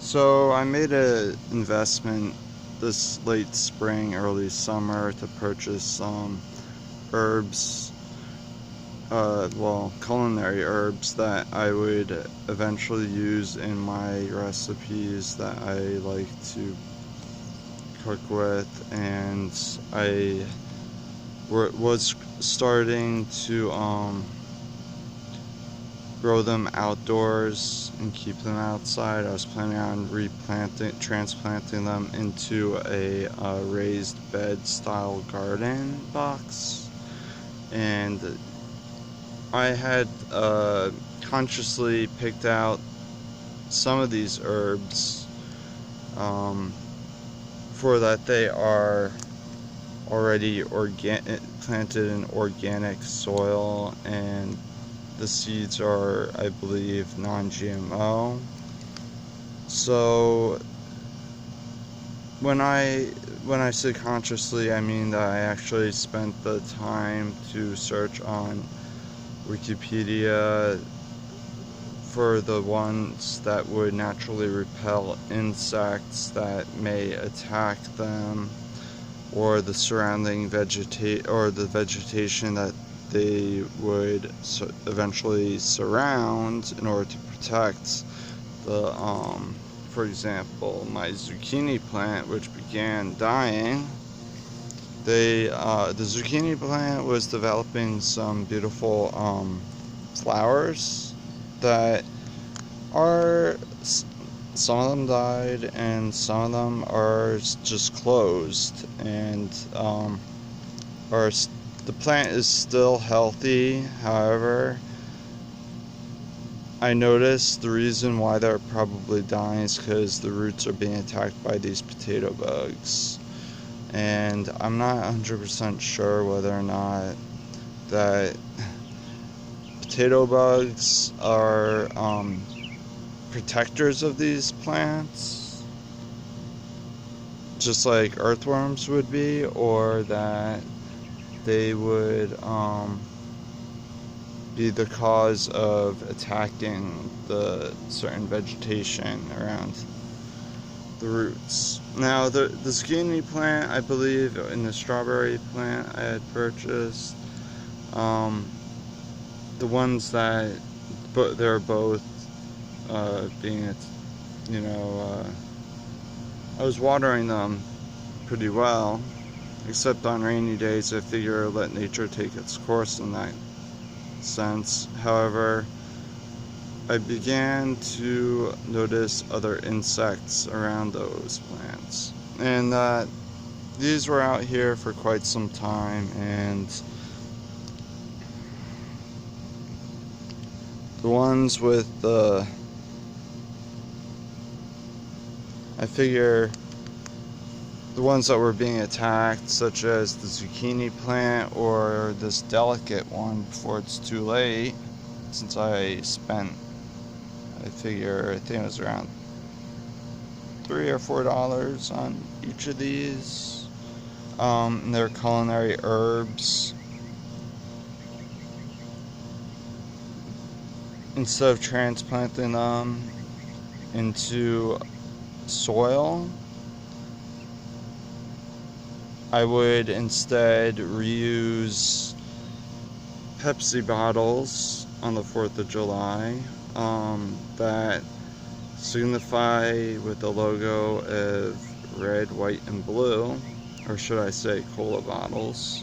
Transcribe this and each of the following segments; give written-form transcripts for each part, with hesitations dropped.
So I made an investment this late spring, early summer to purchase some herbs, culinary herbs that I would eventually use in my recipes that I like to cook with, and I was starting to grow them outdoors and keep them outside. I was planning on transplanting them into a raised bed style garden box, and I had consciously picked out some of these herbs for that they are already planted in organic soil, and the seeds are, I believe, non-GMO. So when I say consciously, I mean that I actually spent the time to search on Wikipedia for the ones that would naturally repel insects that may attack them, or the surrounding vegetation that they would eventually surround in order to protect the, for example, my zucchini plant, which began dying. The zucchini plant was developing some beautiful flowers that are, some of them died and some of them are just closed, and the plant is still healthy. However, I noticed the reason why they're probably dying is because the roots are being attacked by these potato bugs. And I'm not 100% sure whether or not that potato bugs are protectors of these plants, just like earthworms would be, or that they would be the cause of attacking the certain vegetation around the roots. Now, the zucchini plant, I believe, and the strawberry plant I had purchased, the ones that, but they're both being, I was watering them pretty well, except on rainy days. I figure let nature take its course in that sense. However, I began to notice other insects around those plants, and these were out here for quite some time, and the ones with I figure the ones that were being attacked, such as the zucchini plant or this delicate one, before it's too late, since I think it was around $3 or $4 on each of these. They're culinary herbs. Instead of transplanting them into soil, I would instead reuse Pepsi bottles on the 4th of July that signify with the logo of red, white, and blue, or should I say cola bottles,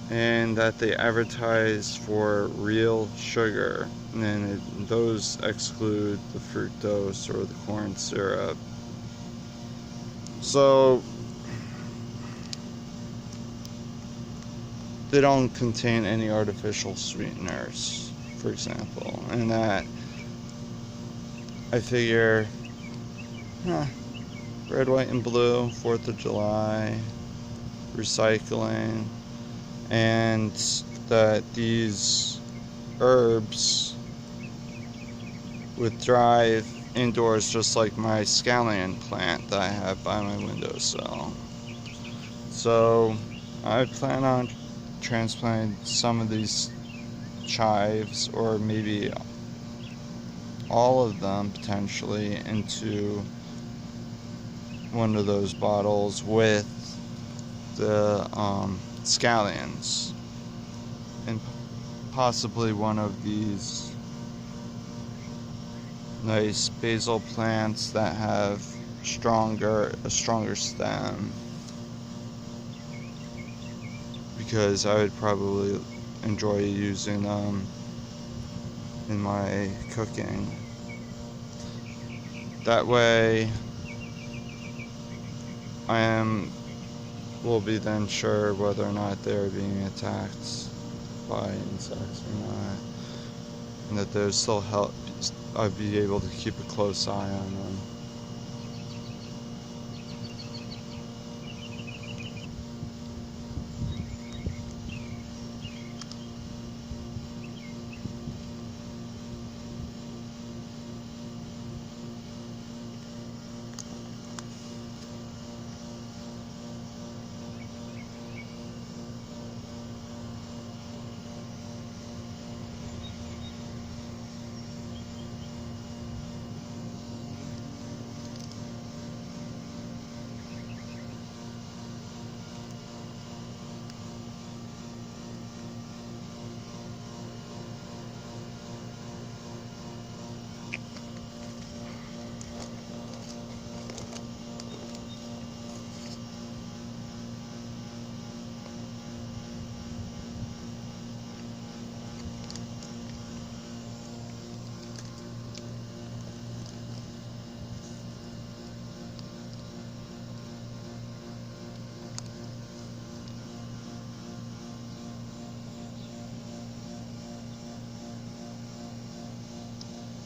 and that they advertise for real sugar, and those exclude the fructose or the corn syrup. So they don't contain any artificial sweeteners, for example, and that I figure, red, white, and blue, 4th of July, recycling, and that these herbs would thrive indoors just like my scallion plant that I have by my windowsill. So I plan on transplanting some of these chives, or maybe all of them potentially into one of those bottles with the scallions, and possibly one of these nice basil plants that have a stronger stem, because I would probably enjoy using them in my cooking. That way will be then sure whether or not they're being attacked by insects or not, and that there's still help. I'd be able to keep a close eye on them.